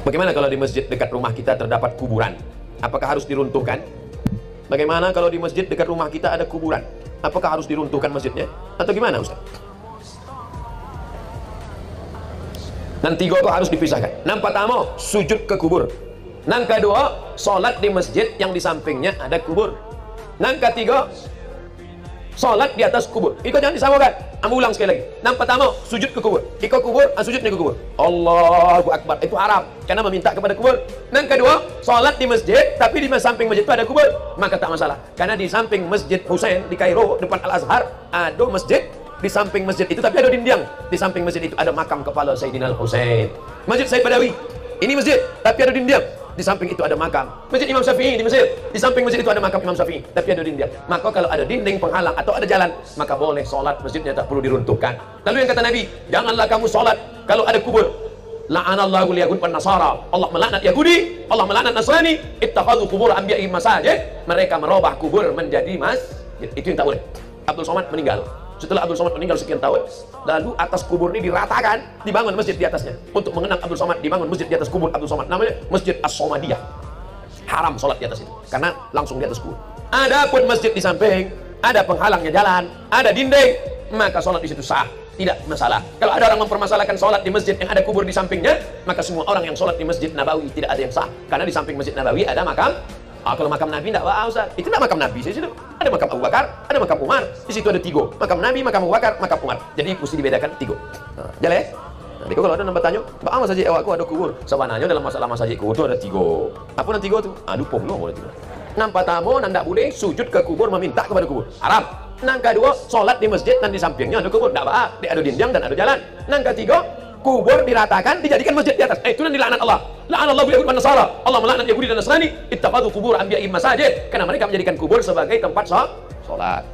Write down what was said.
Bagaimana kalau di masjid dekat rumah kita terdapat kuburan? Apakah harus diruntuhkan? Bagaimana kalau di masjid dekat rumah kita ada kuburan? Apakah harus diruntuhkan masjidnya? Atau gimana Ustaz? Nanti kok harus dipisahkan. Yang pertama, sujud ke kubur. Yang kedua, sholat di masjid yang di sampingnya ada kubur. Yang ketiga, sholat di atas kubur. Iko jangan disamakan. Ambil ulang sekali lagi. Yang pertama, sujud ke kubur. Iko kubur, sujudnya ke kubur. Allahu Akbar. Itu haram. Karena meminta kepada kubur. Yang kedua, sholat di masjid, tapi di samping masjid itu ada kubur. Maka tak masalah. Karena di samping masjid Husain di Kairo, depan Al-Azhar, ada masjid. Di samping masjid itu, tapi ada dinding. Di samping masjid itu ada makam kepala Sayyidina Al-Husain. Masjid Said Badawi. Ini masjid, tapi ada dinding. Di samping itu ada makam. Masjid Imam Syafi'i di Mesir. Di samping masjid itu ada makam Imam Syafi'i, tapi ada dinding. Maka kalau ada dinding penghalang atau ada jalan, maka boleh sholat masjidnya, tak perlu diruntuhkan. Lalu yang kata Nabi, janganlah kamu sholat kalau ada kubur. La'anallahu liyahud wan nasara. Allah melaknat Yahudi, Allah melaknat Nasrani. Ittakhadhu qubur anbiya'i masajid. Mereka merubah kubur menjadi masjid. Itu yang tak boleh. Abdul Somad meninggal. Setelah Abdul Somad meninggal sekian tahun, lalu atas kubur ini diratakan, dibangun masjid di atasnya. Untuk mengenang Abdul Somad, dibangun masjid di atas kubur Abdul Somad. Namanya Masjid As-Somadiyah. Haram sholat di atas itu, karena langsung di atas kubur. Adapun masjid di samping, ada penghalangnya jalan, ada dinding, maka sholat di situ sah, tidak masalah. Kalau ada orang mempermasalahkan sholat di masjid yang ada kubur di sampingnya, maka semua orang yang sholat di Masjid Nabawi tidak ada yang sah. Karena di samping Masjid Nabawi ada makam. Kalau makam Nabi tidak Ustaz. Itu tidak makam Nabi di situ. Ada makam Abu Bakar, ada makam Umar. Di situ ada 3. Makam Nabi, makam Abu Bakar, makam Umar. Jadi mesti dibedakan 3. Jalan ya? Jadi kalau ada nampak tanya, "Mbak ama saja awakku ada kubur." Sebenarnya dalam masalah masjid kubur itu ada 3. Apa nanti 3 tu? Dupung lo boleh 3. Nampak tamu nanda boleh sujud ke kubur meminta kepada kubur. Haram. Nang kedua, sholat di masjid dan di sampingnya ada kubur. Tidak apa, ada dinding dan ada jalan. Nang ketiga, kubur diratakan, dijadikan masjid di atas. Itu yang dilaknat Allah. La'anallahu Yahud wan Nasara. Allah melaknat Yahudi dan Nasrani. Ittakhadhu qubur anbiya'i masajid. Karena mereka menjadikan kubur sebagai tempat sholat.